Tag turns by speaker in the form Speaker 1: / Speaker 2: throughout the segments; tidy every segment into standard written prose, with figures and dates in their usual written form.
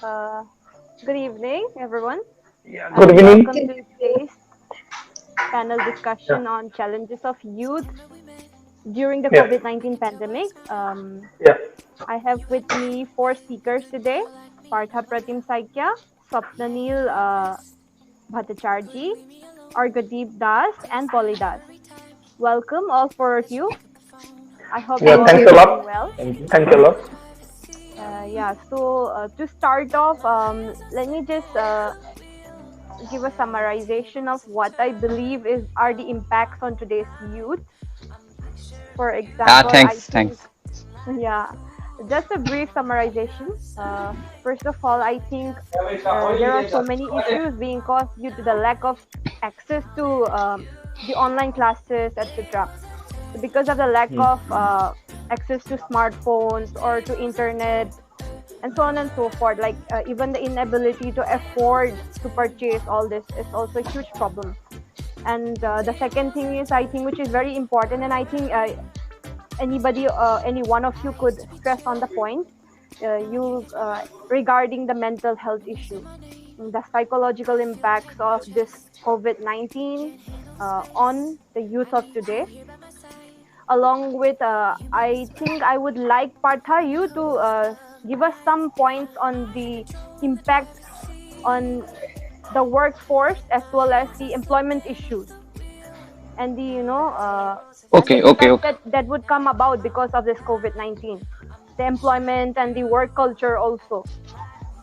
Speaker 1: Uh, Good evening, everyone,
Speaker 2: Yeah, good
Speaker 1: and
Speaker 2: evening.
Speaker 1: welcome to today's panel
Speaker 2: Yeah,
Speaker 1: discussion on challenges of youth during the
Speaker 2: yes,
Speaker 1: COVID-19 pandemic.
Speaker 2: yes,
Speaker 1: I have with me four speakers today: Partha Pratim Saikya, Swapnanil Bhattacharjee, Argadeep Das, and Polly Das. Welcome, all four of you. I hope
Speaker 2: yeah.
Speaker 1: you all
Speaker 2: Thanks
Speaker 1: are
Speaker 2: a
Speaker 1: doing
Speaker 2: lot.
Speaker 1: well.
Speaker 2: Thanks a lot.
Speaker 1: To start off, let me just give a summarization of what I believe is are the impacts on today's youth. For example, I
Speaker 3: Thanks,
Speaker 1: think,
Speaker 3: thanks.
Speaker 1: yeah, just a brief summarization. First of all, I think there are so many issues being caused due to the lack of access to the online classes, etc. So because of the lack of access to smartphones or to internet and so on and so forth, like even the inability to afford to purchase all this is also a huge problem. And the second thing is, I think, which is very important, and I think any one of you could stress on the point, you regarding the mental health issue, the psychological impacts of this COVID-19 on the youth of today. Along with, I think I would like Partha you to give us some points on the impact on the workforce as well as the employment issues and the and the
Speaker 3: Okay.
Speaker 1: impact that would come about because of this COVID-19, the employment and the work culture also.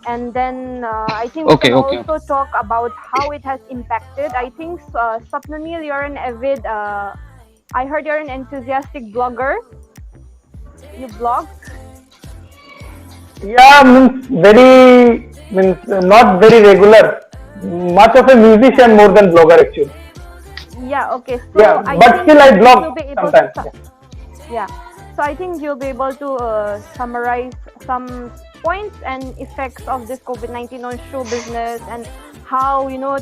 Speaker 1: And then I think we can
Speaker 3: Okay.
Speaker 1: also talk about how it has impacted. I think Sapnanil, you're an avid. I heard you're an enthusiastic blogger. You blog.
Speaker 2: Yeah, means very means not very regular. Much of a musician more than blogger actually.
Speaker 1: Yeah. Okay.
Speaker 2: Yeah,
Speaker 1: So I
Speaker 2: but
Speaker 1: think
Speaker 2: still I
Speaker 1: you'll
Speaker 2: blog
Speaker 1: be able to.
Speaker 2: sometimes. Yeah.
Speaker 1: Yeah. So I think you'll be able to summarize some points and effects of this COVID-19 on show business and how
Speaker 2: Yeah.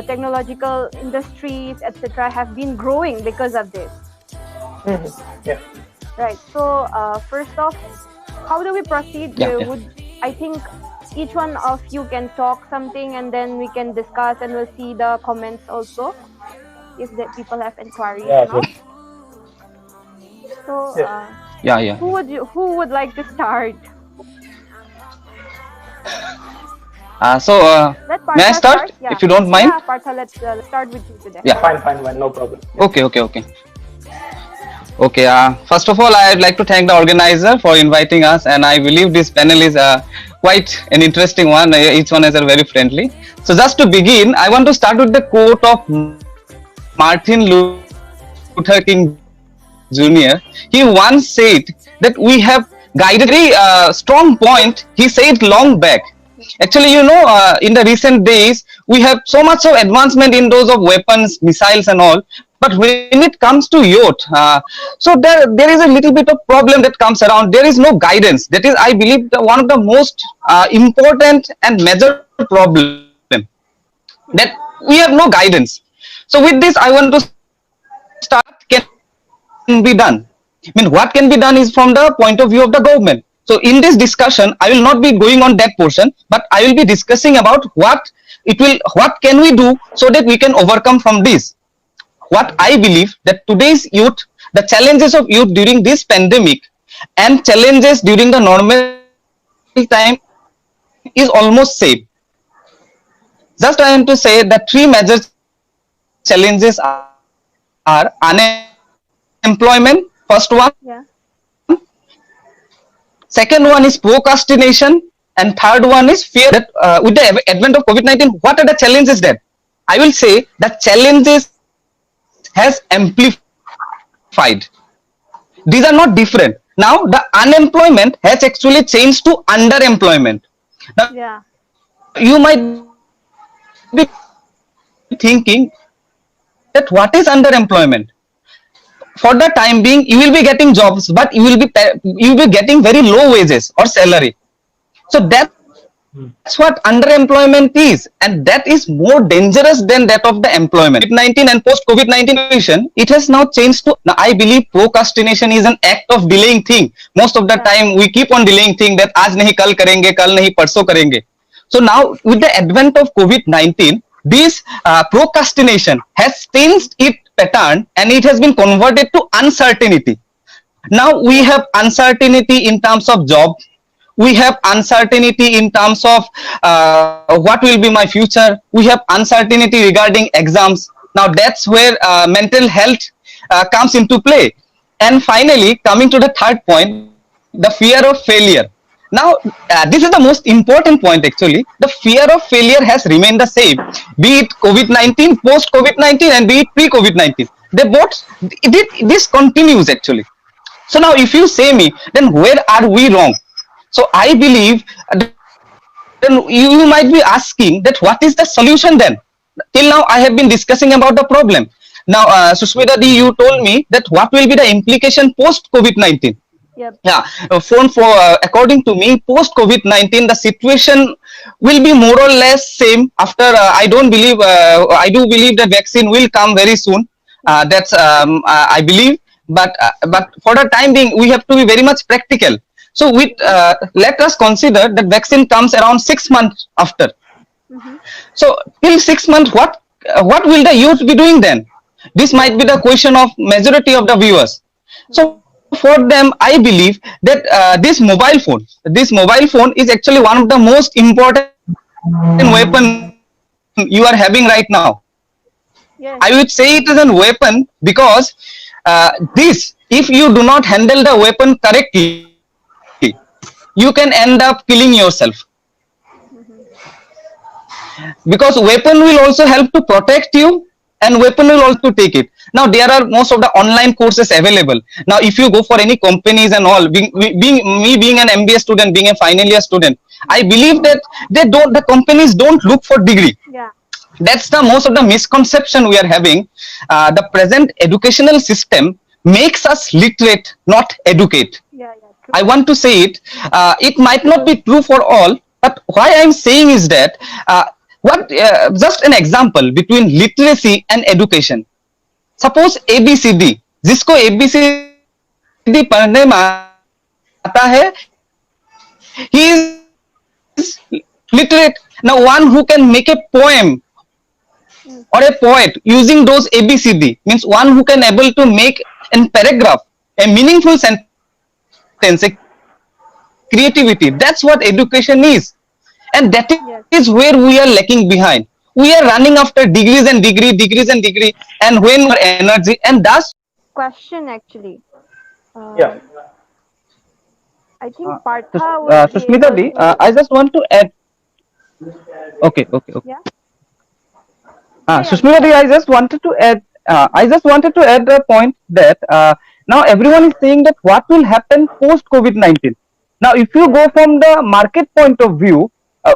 Speaker 1: technological industries, etc., have been growing because of this.
Speaker 2: Yeah.
Speaker 1: Right. So first off, how do we proceed?
Speaker 3: Yeah, yeah.
Speaker 1: Would I think each one of you can talk something and then we can discuss and we'll see the comments also if the people have inquiries
Speaker 2: Yeah.
Speaker 1: and
Speaker 2: Yes.
Speaker 1: all. So,
Speaker 2: Yes.
Speaker 3: Yeah.
Speaker 1: who would like to start? Let
Speaker 3: May I
Speaker 1: Partha
Speaker 3: start,
Speaker 1: start. Yeah,
Speaker 3: if you don't mind?
Speaker 1: yeah, Partha. Let's start with you today.
Speaker 3: Yeah.
Speaker 2: Fine. No problem. Yeah.
Speaker 3: Okay. Okay. First of all, I'd like to thank the organizer for inviting us, and I believe this panel is quite an interesting one. Each one is very friendly. So, just to begin, I want to start with the quote of Martin Luther King Jr. He once said that we have guided very strong point. He said long back. Actually, in the recent days, we have so much of advancement in those of weapons, missiles, and all. But when it comes to youth, so there is a little bit of problem that comes around. There is no guidance. That is, I believe, one of the most important and major problem that we have no guidance. So with this, I want to start what can be done. I mean, what can be done is from the point of view of the government. So in this discussion, I will not be going on that portion, but I will be discussing about what can we do so that we can overcome from this. What I believe that today's youth, the challenges of youth during this pandemic and challenges during the normal time is almost same. Just I am to say that three major challenges are unemployment, first one. Second one is procrastination, and
Speaker 1: Yeah,
Speaker 3: third one is fear. That with the advent of COVID-19, what are the challenges that I will say the challenges has amplified. These are not different. Now the unemployment has actually changed to underemployment. Now you might be thinking that
Speaker 1: yeah,
Speaker 3: what is underemployment? For the time being, you will be getting jobs, but you will be you will be getting very low wages or salary. So that's the reason I believe that That's what underemployment is, and that is more dangerous than that of the employment. COVID-19 and post-COVID-19 situation, it has now changed to, now I believe procrastination is an act of delaying thing. Most of the
Speaker 1: Yeah.
Speaker 3: time we keep on delaying thing that aaj nahi kal karenge, kal nahi parso karenge. So now with the advent of COVID-19, this procrastination has changed its pattern and it has been converted to uncertainty. Now we have uncertainty in terms of job, we have uncertainty in terms of what will be my future, we have uncertainty regarding exams. Now that's where mental health comes into play. And finally, coming to the third point, the fear of failure. Now this is the most important point actually. The fear of failure has remained the same, be it COVID-19, post COVID-19, and be it pre COVID-19. They both, this continues actually. So now if you say me, then where are we wrong? So I believe, then you might be asking that what is the solution then? Till now I have been discussing about the problem. Now Sushmita Di, you told me that what will be the implication post COVID-19.
Speaker 1: Yep.
Speaker 3: Yeah, for according to me, post COVID-19 the situation will be more or less same. After I don't believe, I do believe the vaccine will come very soon. That's I believe, but for the time being we have to be very much practical. So with let us consider that vaccine comes around 6 months after.
Speaker 1: Mm-hmm.
Speaker 3: So till 6 months, what will the youth be doing then? This might be the question of majority of the viewers. So for them, I believe that this mobile phone is actually one of the most important weapon you are having right now. I would say
Speaker 1: Yes.
Speaker 3: it is a weapon because this, if you do not handle the weapon correctly, you can end up killing yourself,
Speaker 1: Mm-hmm.
Speaker 3: because weapon will also help to protect you and weapon will also take it. Now there are most of the online courses available. Now if you go for any companies and all, being an MBA student, being a final year student, I believe that the companies don't look for degree.
Speaker 1: Yeah.
Speaker 3: That's the most of the misconception we are having. The present educational system makes us literate, not educate.
Speaker 1: Yeah. Yeah.
Speaker 3: I
Speaker 1: True.
Speaker 3: want to say it. It might not be true for all, but why I'm saying is that what just an example between literacy and education. Suppose ABCD, जिसको ABCD पढ़ने में आता है, he is literate. Now one who can make a poem or a poet using those ABCD means one who can able to make in paragraph a meaningful sentence, a creativity. That's what education is, and that is where we are lacking behind. We are running after degrees
Speaker 1: Yes.
Speaker 3: and degree, degrees and degree, and when our energy, and that's
Speaker 1: Question actually.
Speaker 2: Yeah.
Speaker 1: Um, I think Partha would be
Speaker 3: Sushmita
Speaker 1: able
Speaker 3: Di,
Speaker 1: to.
Speaker 3: I just want to add. Okay, okay, okay.
Speaker 1: Yeah. Yeah. Yeah. Go
Speaker 3: Sushmita Di,
Speaker 1: ahead.
Speaker 3: I just wanted to add. I just wanted to add the point that now everyone is saying that what will happen post COVID-19. Now, if you
Speaker 1: Yes.
Speaker 3: go from the market point of view,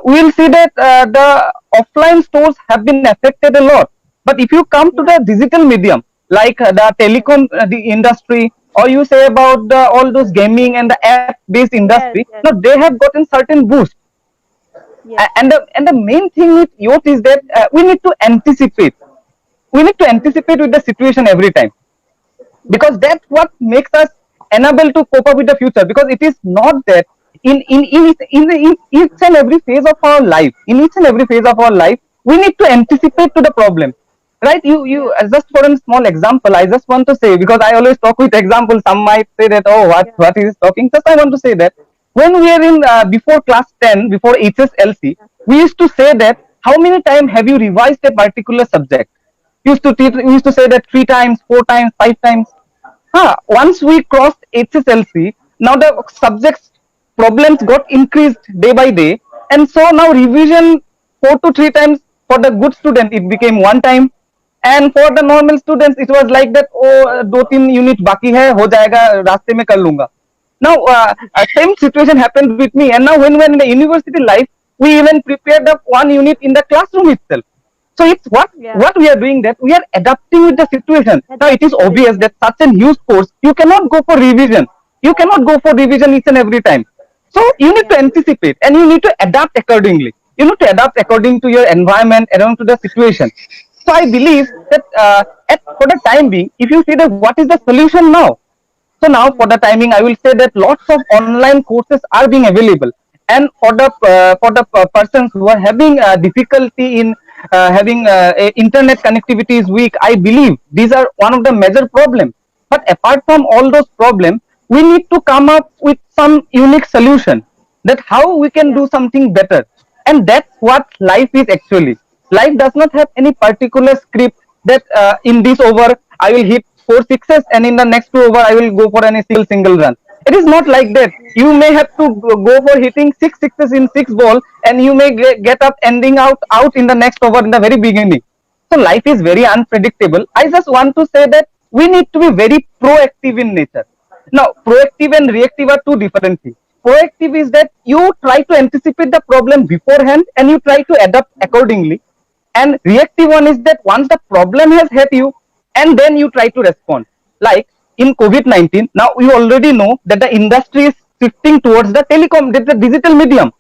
Speaker 3: we will see that the offline stores have been affected a lot. But if you come to
Speaker 1: Yeah.
Speaker 3: the digital medium, like the
Speaker 1: Yes.
Speaker 3: telecom, the industry, or you say about all those gaming and the app-based industry,
Speaker 1: Yes.
Speaker 3: now
Speaker 1: Yes.
Speaker 3: they have gotten certain boost.
Speaker 1: Yes.
Speaker 3: And the main thing with youth is that we need to anticipate. We need to anticipate with the situation every time,
Speaker 1: Yes.
Speaker 3: because that's what makes us unable to cope up with the future. Because it is not that in each and every phase of our life, in each and every phase of our life, we need to anticipate to the problem, right? You
Speaker 1: Yes.
Speaker 3: just for a small example, I just want to say, because I always talk with examples. Some might say that, oh,
Speaker 1: Yeah.
Speaker 3: what is talking? Just I want to say that when we are in before class 10, before HSLC,
Speaker 1: Yeah.
Speaker 3: we used to say that how many times have you revised a particular subject. We used to say that 3 times, 4 times, 5 times. Once we crossed HSLC, now the subjects problems got increased day by day, and so now revision 4 to 3 times for the good student it became 1 time, and for the normal students it was like that. Oh, 2 3 unit बाकी है, हो जाएगा, रास्ते में कर लूंगा. Now same situation happened with me, and now when we're in the university life, we even prepared the 1 unit in the classroom itself. So it's
Speaker 1: Yeah.
Speaker 3: what we are doing, that we are adapting with the situation. Now it is
Speaker 1: Adapting to the
Speaker 3: obvious that
Speaker 1: situation.
Speaker 3: such a huge course you cannot go for revision. You cannot go for revision each and every time. So you need to
Speaker 1: Yeah.
Speaker 3: anticipate and you need to adapt accordingly. You need to adapt according to your environment, according to the situation. So I believe that for the time being, if you see that what is the solution now, so now for the
Speaker 1: Hmm.
Speaker 3: timing, I will say that lots of online courses are being available, and for the persons who are having difficulty in having internet connectivity is weak, I believe these are one of the major problems. But apart from all those problems, we need to come up with some unique solution that how we can
Speaker 1: Yeah.
Speaker 3: do something better, and that's what life is actually. Life does not have any particular script that in this over I will hit four sixes and in the next two over I will go for any single run. It is not like that. You may have to go for hitting six sixes in six ball and you may get up ending out in the next over in the very beginning. So life is very
Speaker 1: Yeah.
Speaker 3: unpredictable. I just want to say that we need to be very proactive in nature. Now, proactive and reactive are two different things. Proactive is that you try to anticipate the problem beforehand and you try to adapt accordingly. And reactive one is that once the problem has hit you, and then you try to respond. Like in COVID-19, now we already know that the industry is shifting towards the telecom, the digital medium.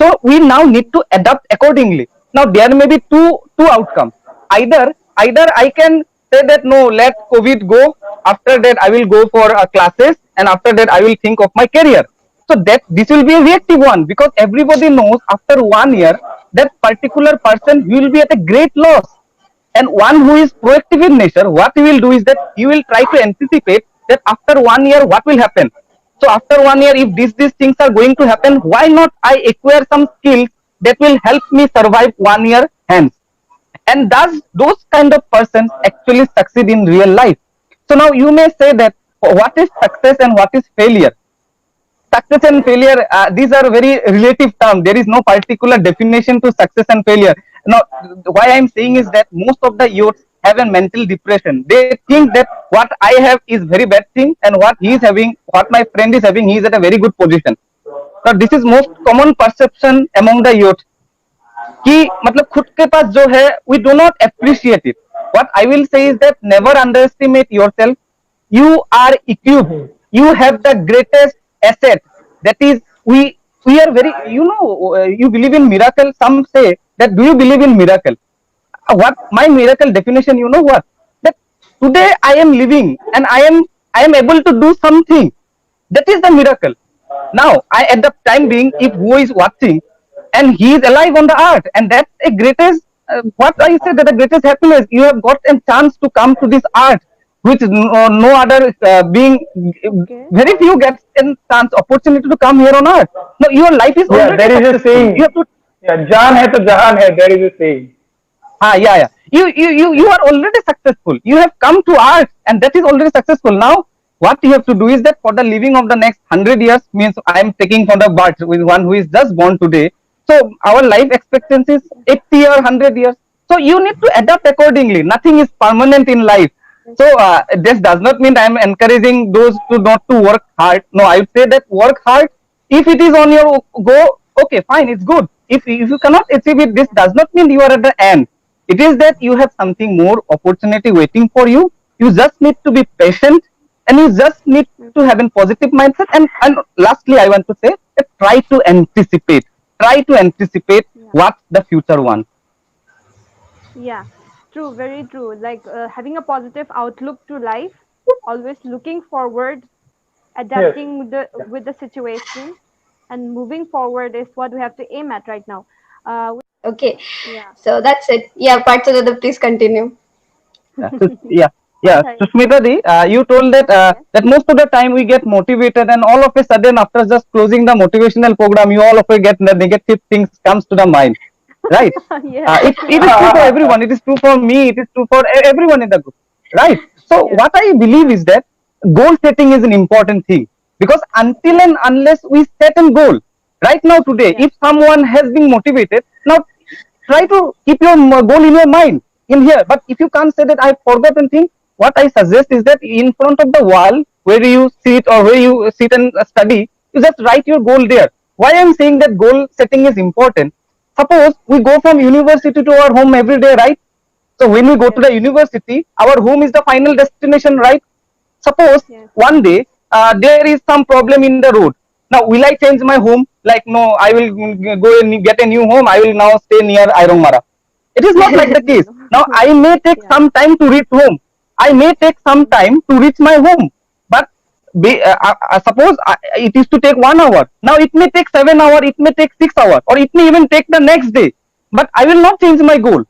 Speaker 3: So we now need to adapt accordingly. Now there may be two outcomes. Either I can say that no, let COVID go. After that, I will go for classes, and after that, I will think of my career. So that this will be a reactive one because everybody knows after 1 year that particular person will be at a great loss. And one who is proactive in nature, what he will do is that he will try to anticipate that after 1 year what will happen. So after 1 year, if these things are going to happen, why not I acquire some skills that will help me survive 1 year hence? And does those kind of persons actually succeed in real life? So now you may say that what is success and what is failure? Success and
Speaker 1: Yeah.
Speaker 3: failure, these are very relative terms. There is no particular definition to success and failure. Now, why I'm saying is that most of the youths have a mental depression. They think that what I have is very bad thing, and what he is having, what my friend is having, he is at a very good position. So this is most common perception among the youth कि मतलब खुद के पास जो है we do not appreciate it. What I will say is that never underestimate yourself. You are equipped. You have the greatest asset. That is, we are very, you believe in miracle. Some say that do you believe in miracle? What my miracle definition, you know what? That today I am living and I am able to do something. That is the miracle. Now, I at the time being, if who is watching and he is alive on the earth, and that's a greatest, what I say that the greatest happiness, you have got a chance to come to this earth, which no other being,
Speaker 1: Okay.
Speaker 3: very few gets a chance, opportunity to come here on earth. Now, your life is
Speaker 2: Yeah,
Speaker 3: already
Speaker 2: there is a
Speaker 3: successful. You
Speaker 2: saying.
Speaker 3: have to
Speaker 2: Yeah, Jaan hai to jahan hai. There is a saying.
Speaker 3: yeah. You are already successful. You have come to art, and that is already successful. Now, what you have to do is that for the living of the next 100 years means I am taking for the birth with one who is just born today. So our life expectancy is 80 or 100 years. So you need to adapt accordingly. Nothing is permanent in life. So this does not mean I am encouraging those to not to work hard. No, I would say that work hard. If it is on your go, okay, fine, it's good. If you cannot achieve it, this does not mean you are at the end. It is that you have something more opportunity waiting for you. You just need to be patient and you just need to have a positive mindset. And lastly, I want to say that try to anticipate. Try to anticipate
Speaker 1: Yeah.
Speaker 3: what the future wants.
Speaker 1: Yeah. True. Very true. Like having a positive outlook to life, always looking forward,
Speaker 2: Yes.
Speaker 1: adapting with the situation, and moving forward is what we have to aim at right now.
Speaker 4: Okay,
Speaker 1: Yeah.
Speaker 4: so that's it. Yeah, Partha, please continue.
Speaker 3: Yeah, so, yeah, yeah.
Speaker 1: Sorry.
Speaker 3: So Smita, you told that
Speaker 1: Yes.
Speaker 3: that most of the time we get motivated, and all of a sudden, after just closing the motivational program, you all of a get the negative things comes to the mind, right?
Speaker 1: Yes.
Speaker 3: It
Speaker 1: Yes.
Speaker 3: is true for everyone. It is true for me. It is true for everyone in the group, right? So
Speaker 1: Yeah.
Speaker 3: what I believe
Speaker 1: Yeah.
Speaker 3: is that goal setting is an important thing because until
Speaker 1: Yeah.
Speaker 3: and unless we set a goal, right now today,
Speaker 1: Yeah.
Speaker 3: if someone has been motivated, now try to keep your goal in your mind in here. But if you can't say that I forgot and think, what I suggest is that in front of the wall where you sit or where you sit and study, you just write your goal there. Why I'm saying that goal setting is important? Suppose we go from university to our home every day, right? So when we go to
Speaker 1: Yes.
Speaker 3: the university, our home is the final destination, right? Suppose
Speaker 1: Yes.
Speaker 3: one day there is some problem in the road. Now, will I change my home? Like, no, I will go and get a new home. I will now stay near Irongmara. It is not like the
Speaker 1: No,
Speaker 3: case.
Speaker 1: no.
Speaker 3: Now, I may take
Speaker 1: Yeah.
Speaker 3: some time to reach home. I may take some
Speaker 1: Mm.
Speaker 3: time to reach my home. But suppose it is to take 1 hour. Now, it may take 7 hours, it may take 6 hours, or it may even take the next day. But I will not change my goal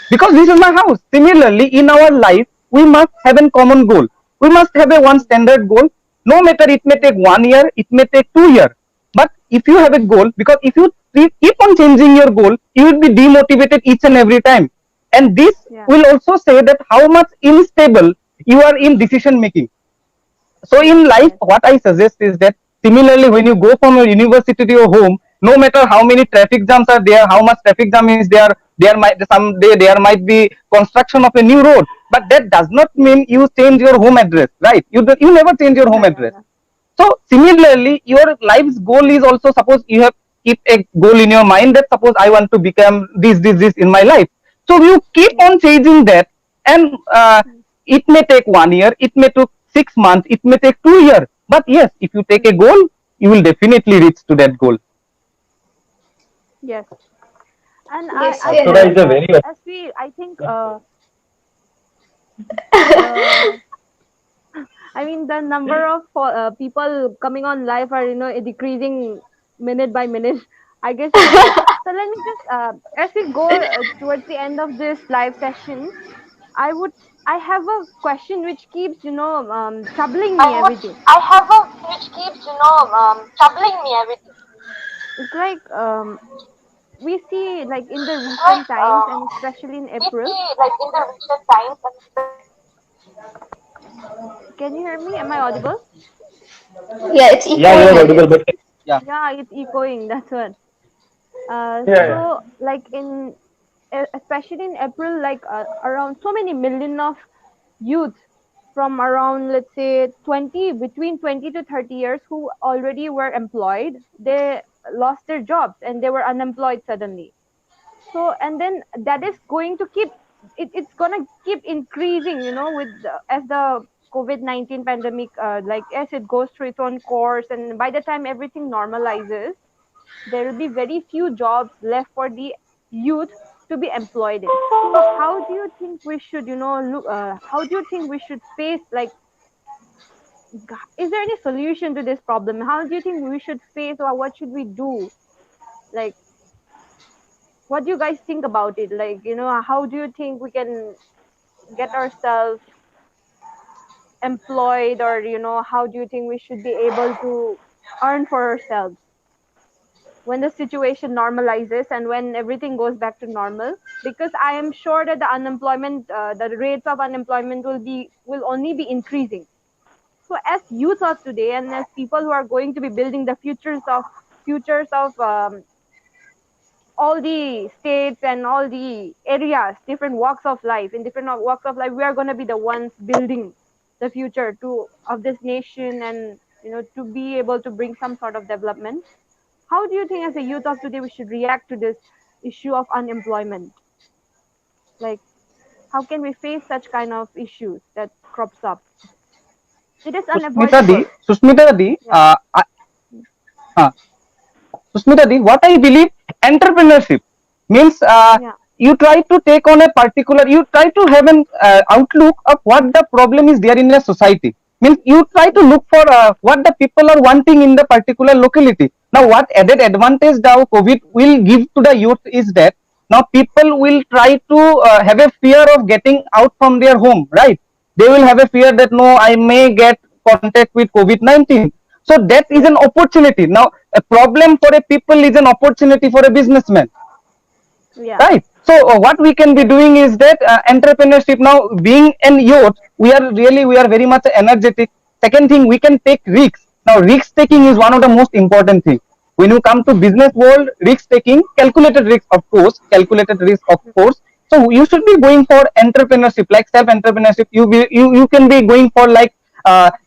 Speaker 3: because this is my house. Similarly, in our life, we must have a common goal. We must have a one standard goal. No matter it may take 1 year, it may take 2 years. But if you have a goal, because if you keep on changing your goal, you will be demotivated each and every time. And this
Speaker 1: Yeah.
Speaker 3: will also say that how much unstable you are in decision making. So
Speaker 1: Yes.
Speaker 3: in life,
Speaker 1: Yes.
Speaker 3: what I suggest is that similarly, when you go from your university to your home, no matter how many traffic jams are there, how much traffic jam is there might someday there might be construction of a new road, but that does not mean you change your home address, right? You never change your
Speaker 1: Yeah.
Speaker 3: home
Speaker 1: Yeah.
Speaker 3: address.
Speaker 1: Yeah.
Speaker 3: So similarly, your life's goal is also, suppose you have keep a goal in your mind that suppose I want to become this in my life. So you keep
Speaker 1: Yeah.
Speaker 3: on changing that, and
Speaker 1: Mm.
Speaker 3: it may take 1 year, it may take 6 months, it may take 2 years. But yes, if you take a
Speaker 1: Mm.
Speaker 3: goal, you will definitely reach to that goal.
Speaker 1: Yes. And
Speaker 4: Yes,
Speaker 1: I
Speaker 2: Akshara
Speaker 1: think
Speaker 2: is a very well.
Speaker 1: as we I think the I mean the number of people coming on live are decreasing minute by minute. I guess so. Let me just as we go towards the end of this live session, I would I have a question which keeps troubling me every day.
Speaker 5: I have a which keeps troubling me every day.
Speaker 1: It's like we see like in the
Speaker 5: Like
Speaker 1: recent times and especially in
Speaker 5: we
Speaker 1: April.
Speaker 5: see like in the recent times and
Speaker 1: Can you hear me? Am I audible?
Speaker 4: Yeah, it's
Speaker 2: Yeah, you
Speaker 4: echoing,
Speaker 2: are
Speaker 4: I
Speaker 2: audible,
Speaker 4: guess.
Speaker 2: but
Speaker 3: Yeah.
Speaker 1: Yeah, it's echoing. That's what.
Speaker 2: yeah, yeah.
Speaker 1: So like in especially in April, like around so many million of youth from around let's say 20 between 20 to 30 years who already were employed, they lost their jobs and they were unemployed suddenly. So and then that is going to keep it's gonna keep increasing, with as the COVID-19 pandemic, like as it goes through its own course, and by the time everything normalizes, there will be very few jobs left for the youth to be employed in. So how do you think we should, look? How do you think we should face like? Is there any solution to this problem? How do you think we should face, or what should we do? Like, what do you guys think about it? Like, how do you think we can get ourselves employed, or how do you think we should be able to earn for ourselves when the situation normalizes and when everything goes back to normal? Because I am sure that the rates of unemployment will only be increasing. So as youth of today and as people who are going to be building the futures of all the states and all the areas, different walks of life, in different walks of life, we are going to be the ones building the future to of this nation, and to be able to bring some sort of development. How do you think as a youth of today we should react to this issue of unemployment? Like, how can we face such kind of issues that crops up? It is unavoidable.
Speaker 3: Susmita Di,
Speaker 1: Yeah.
Speaker 3: uh, Susmita Di, what I believe, entrepreneurship means
Speaker 1: Yeah.
Speaker 3: you try to take on a particular, you try to have an outlook of what the problem is there in a society. Means you try to
Speaker 1: Yeah.
Speaker 3: look for what the people are wanting in the particular locality. Now, what added advantage now COVID will give to the youth is that now people will try to have a fear of getting out from their home, right? They will have a fear that no, I may get contact with COVID-19. So that is
Speaker 1: Yes.
Speaker 3: an opportunity. Now, a problem for a people is an opportunity for a businessman,
Speaker 1: Yeah.
Speaker 3: right? So what we can be
Speaker 1: Yes.
Speaker 3: doing is that entrepreneurship. Now, being an youth, we are very much energetic. Second thing, we can take risks. Now, risk taking is one of the most important things. When you come to business world, risk taking, calculated risk of course. So you should be going for entrepreneurship, like self entrepreneurship. You can be going for like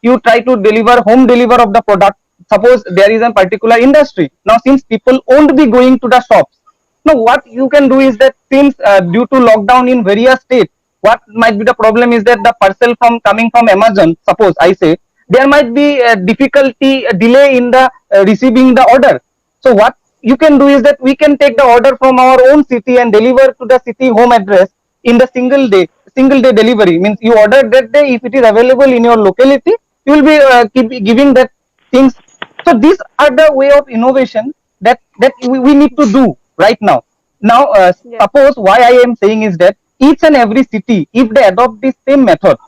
Speaker 3: you try to deliver home deliver of the product. Suppose there is a particular industry. Now, since people won't be going to the shops, no, what you can do is that since due to lockdown in various states, what might be the problem is that the parcel from coming from Amazon, suppose I say, there might be a difficulty, a delay in the receiving the order. So what you can do is that we can take the order from our own city and deliver to the city home address in the single day delivery. Means you order that day, if it is available in your locality, you will be giving that things. So these are the way of innovation that we need to do right now. Now
Speaker 1: Yeah.
Speaker 3: suppose why I am saying is that each and every city, if they adopt the same method,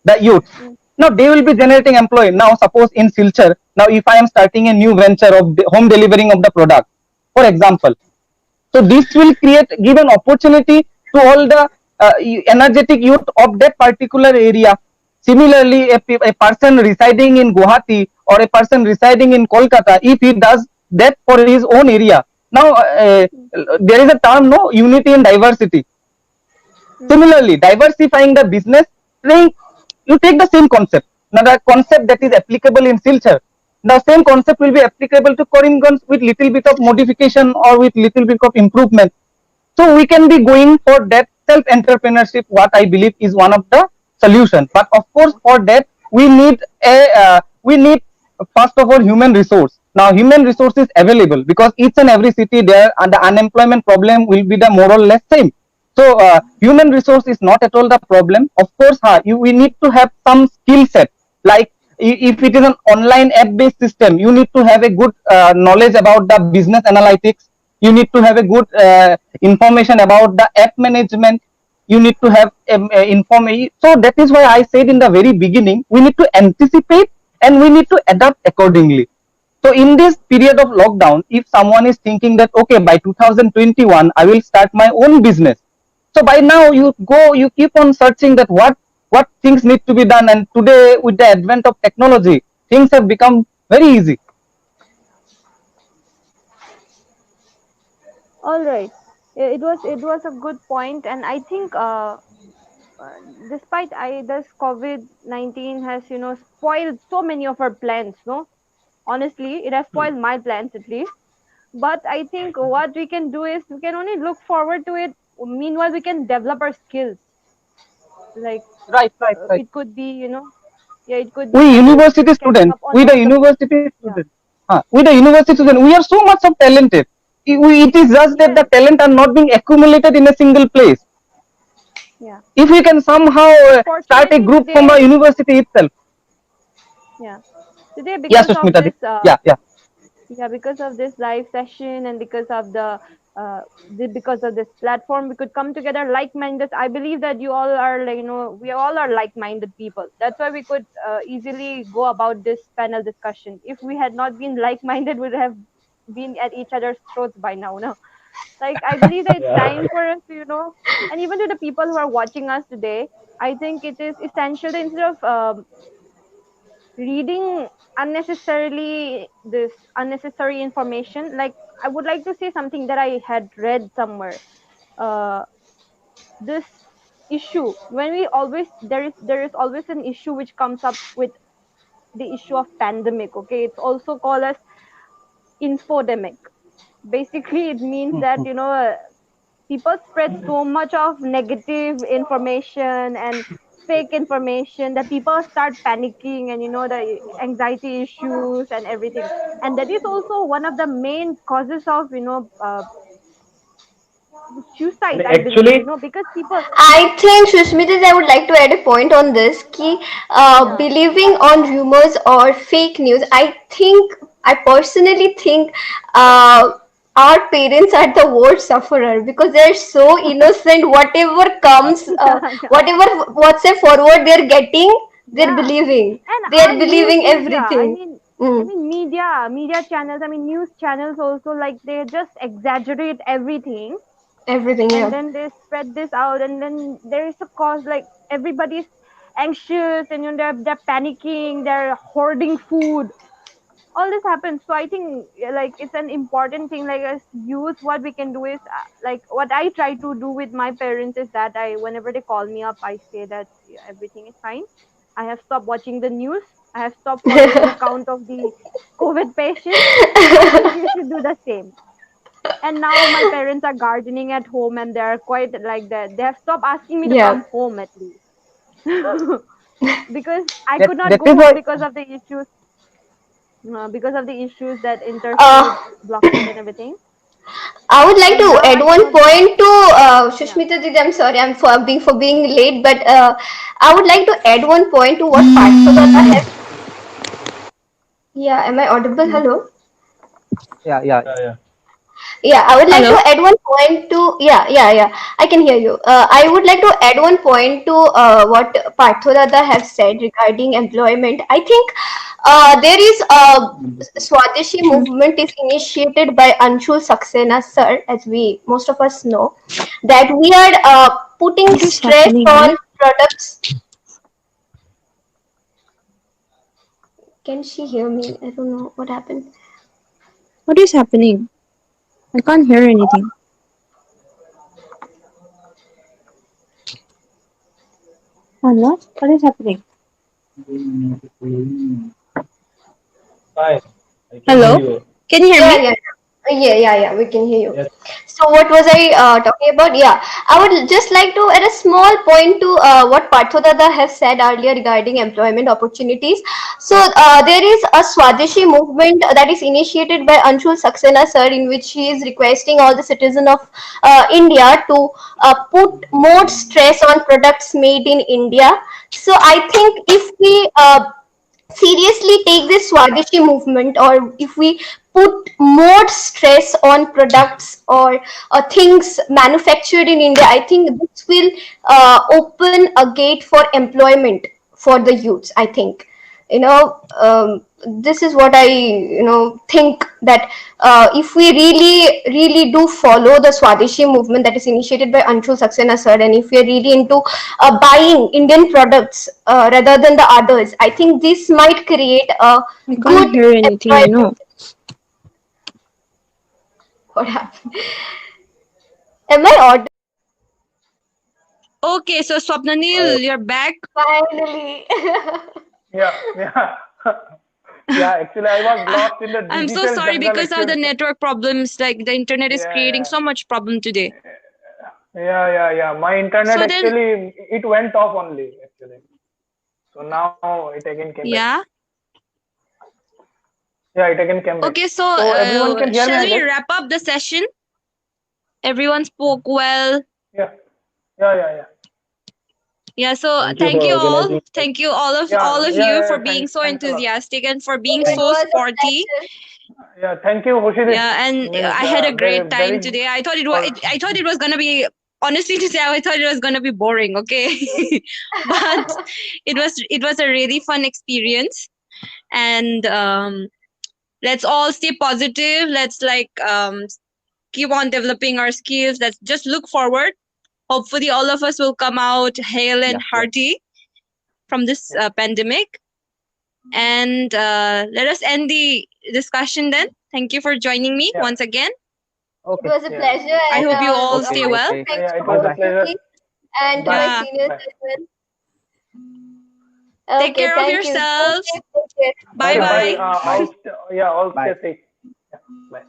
Speaker 3: the youths,
Speaker 1: Mm,
Speaker 3: now they will be generating employee. Now suppose in Silchar, now if I am starting a new venture of home delivering of the product, for example, so this will give an opportunity to all the energetic youth of that particular area. Similarly, a person residing in Guwahati or a person residing in Kolkata, if he does that for his own area, now
Speaker 1: mm,
Speaker 3: there is a term, no, unity in diversity.
Speaker 1: mm.
Speaker 3: Similarly, diversifying the business, you take the same concept. Now, the concept that is applicable in Silchar, the same concept will be applicable to Karimganj with little bit of modification or with little bit of improvement. So we can be going for that self entrepreneurship. What I believe is one of the solution. But of course, for that we need first of all human resource. Now human resource is available because each and every city there and the unemployment problem will be the more or less same. So human resource is not at all the problem. Of course, we need to have some skill set. Like if it is an online app based system, you need to have a good knowledge about the business analytics. You need to have a good information about the app management. You need to have information. So that is why I said in the very beginning, we need to anticipate and we need to adapt accordingly. So in this period of lockdown, if someone is thinking that okay, by 2021 I will start my own business, so by now you keep on searching that what things need to be done, and today with the advent of technology, things have become very easy.
Speaker 1: All right. Yeah, it was a good point, and I think uh, despite this COVID-19 has spoiled so many of our plans. No, honestly, it has spoiled my plans at least. But I think what we can do is we can only look forward to it. Meanwhile, we can develop our skills. Like
Speaker 3: Right, right, right.
Speaker 1: it could be yeah, it could
Speaker 3: We
Speaker 1: be either
Speaker 3: university
Speaker 1: catching
Speaker 3: students,
Speaker 1: up on
Speaker 3: we the
Speaker 1: all the
Speaker 3: university
Speaker 1: yeah
Speaker 3: students, we the university students, we are so much of talented. It is just that the
Speaker 1: yes
Speaker 3: talent are not being accumulated in a single place.
Speaker 1: yeah.
Speaker 3: If we can somehow start a
Speaker 1: Unfortunately,
Speaker 3: group from a
Speaker 1: today
Speaker 3: university itself.
Speaker 1: yeah today
Speaker 3: Yes,
Speaker 1: because of
Speaker 3: Sushmita.
Speaker 1: this
Speaker 3: Yeah, yeah.
Speaker 1: yeah, because of this live session and because of because of this platform, we could come together like-minded. I believe that you all are like we all are like-minded people. That's why we could easily go about this panel discussion. If we had not been like-minded, we'd have been at each other's throats by now. No, like I believe that it's time for us to and even to the people who are watching us today, I think it is essential that instead of reading unnecessarily this unnecessary information, like I would like to say something that I had read somewhere. uh this issue, when we always there is always an issue which comes up with the issue of pandemic. Okay, it's also called as infodemic. Basically it means that people spread so much of negative information and fake information that people start panicking, and the anxiety issues and everything. And that is also one of the main causes of
Speaker 2: And
Speaker 1: suicide, I believe,
Speaker 2: actually,
Speaker 1: because people
Speaker 4: I think Sushmita, I would like to add a point on this. Ki,
Speaker 1: yeah
Speaker 4: believing on rumors or fake news, I personally think our parents are the worst sufferer because they're so innocent. Whatever comes,
Speaker 1: yeah yeah
Speaker 4: whatever WhatsApp forward they're getting, they're
Speaker 1: yeah
Speaker 4: believing.
Speaker 1: and
Speaker 4: They're
Speaker 1: our news
Speaker 4: believing
Speaker 1: media, i
Speaker 4: everything.
Speaker 1: mean i
Speaker 4: Mm,
Speaker 1: mean media channels, I mean news channels also, like they just exaggerate everything,
Speaker 4: everything,
Speaker 1: and
Speaker 4: yeah.
Speaker 1: then they spread this out, and then there is a cause, like everybody's anxious, and they're panicking, they're hoarding food. All this happens. So I think like it's an important thing, like as youth, what we can do is like what I try to do with my parents is that I whenever they call me up, I say that yeah, everything is fine. I have stopped watching the news. I have stopped following the count of the COVID patients. I think you should do the same. And now my parents are gardening at home, and they're quite like that. They have stopped asking me to
Speaker 4: Yeah.
Speaker 1: come home at least. because I
Speaker 2: that
Speaker 1: could not
Speaker 2: that
Speaker 1: go
Speaker 2: is
Speaker 1: home
Speaker 2: why.
Speaker 1: because of the issues that
Speaker 4: Uh,
Speaker 1: interstate blockade and everything.
Speaker 4: I would like
Speaker 1: So
Speaker 4: to
Speaker 1: now
Speaker 4: add
Speaker 1: I
Speaker 4: one
Speaker 1: cannot go.
Speaker 4: point to
Speaker 1: Yeah.
Speaker 4: Shushmita Didi. I'm sorry, I'm for being late, but I would like to add one point to what Partha has. Yeah, am I audible? Hello.
Speaker 2: Yeah, yeah, yeah.
Speaker 4: Yeah, I would like to
Speaker 6: Hello.
Speaker 4: add one point to yeah. I can hear you. I would like to add one point to what Partho Dada have said regarding employment. I think there is a Swadeshi movement is initiated by Anshul Saxena sir, as we most of us know, that we are putting
Speaker 6: What is
Speaker 4: stress
Speaker 6: happening,
Speaker 4: on
Speaker 6: man?
Speaker 4: products. Can she hear me? I don't know what happened.
Speaker 6: What is happening? I can't hear anything. Hello? What is happening?
Speaker 2: Hi, I can hear
Speaker 6: Hello?
Speaker 2: you.
Speaker 6: Can you hear
Speaker 4: Yeah,
Speaker 6: me?
Speaker 4: yeah, yeah. We can hear you.
Speaker 2: Yes.
Speaker 4: So what was I talking about? Yeah, I would just like to add a small point to what Partho Dada has said earlier regarding employment opportunities. So there is a Swadeshi movement that is initiated by Anshul Saxena sir, in which he is requesting all the citizens of India to put more stress on products made in India. So I think if we seriously take this Swadeshi movement, or if we put more stress on products or things manufactured in India, I think this will open a gate for employment for the youths. I think, this is what I think, that if we really do follow the Swadeshi movement that is initiated by Anshul Saxena sir, and if we are really into buying Indian products rather than the others, I think this might create a
Speaker 6: I can't
Speaker 4: good
Speaker 6: hear anything, you
Speaker 4: employment.
Speaker 6: know.
Speaker 4: What happened? Am I audible?
Speaker 6: Okay, so Swapnanil, you're back.
Speaker 4: Finally.
Speaker 2: Yeah, yeah. Yeah, actually, I was lost in the
Speaker 6: I'm so
Speaker 2: digital
Speaker 6: sorry
Speaker 2: jungle,
Speaker 6: because of the
Speaker 2: actually.
Speaker 6: network problems. Like the internet is creating
Speaker 2: Yeah,
Speaker 6: so much problem today.
Speaker 2: yeah. My internet
Speaker 6: So then,
Speaker 2: actually, it went off only, actually. So now it again came back.
Speaker 6: yeah.
Speaker 2: Yeah, it again came back.
Speaker 6: Okay, so
Speaker 2: So everyone can hear me,
Speaker 6: shall
Speaker 2: I
Speaker 6: we
Speaker 2: guess.
Speaker 6: wrap up the session? Everyone spoke well.
Speaker 2: Yeah, yeah.
Speaker 6: Yeah, so
Speaker 2: Thank you
Speaker 6: thank
Speaker 2: for
Speaker 6: you all.
Speaker 2: organizing.
Speaker 6: Thank you all of you for
Speaker 2: Yeah.
Speaker 6: being so
Speaker 2: Thanks a lot.
Speaker 6: enthusiastic and for being
Speaker 4: It
Speaker 2: Thank.
Speaker 6: so
Speaker 4: was a
Speaker 6: sporty.
Speaker 4: pleasure.
Speaker 2: Yeah, thank you, Hushidi.
Speaker 6: Yeah, and
Speaker 2: Means
Speaker 6: I had a
Speaker 2: very,
Speaker 6: great time
Speaker 2: very
Speaker 6: today. I thought it was
Speaker 2: for.
Speaker 6: I thought it was gonna be, honestly to say, I thought it was gonna be boring, okay? But it was a really fun experience. And let's all stay positive. Let's keep on developing our skills. Let's just look forward. Hopefully all of us will come out hale and
Speaker 3: Yeah.
Speaker 6: hearty from this pandemic. And let us end the discussion then. Thank you for joining me
Speaker 2: Yeah,
Speaker 6: once again.
Speaker 4: It
Speaker 3: Okay.
Speaker 4: was a
Speaker 2: yeah,
Speaker 4: pleasure,
Speaker 6: I
Speaker 4: and
Speaker 6: hope you all
Speaker 3: Okay.
Speaker 6: stay
Speaker 4: also
Speaker 6: well.
Speaker 3: Okay.
Speaker 4: thanks
Speaker 2: yeah.
Speaker 4: for
Speaker 2: It
Speaker 3: Bye
Speaker 2: was a
Speaker 3: bye.
Speaker 4: hosting
Speaker 2: pleasure.
Speaker 4: me, and to
Speaker 2: Bye,
Speaker 4: my
Speaker 6: Yeah.
Speaker 4: seniors
Speaker 2: bye.
Speaker 4: as well.
Speaker 6: Take
Speaker 4: Okay,
Speaker 6: care of
Speaker 4: thank you. Stay
Speaker 6: yourselves.
Speaker 4: safe. Take care.
Speaker 6: Bye
Speaker 2: Yeah,
Speaker 4: Bye
Speaker 2: bye.
Speaker 6: bye.
Speaker 4: bye.
Speaker 3: Bye.
Speaker 2: All
Speaker 3: Bye.
Speaker 2: stay safe. Yeah, bye.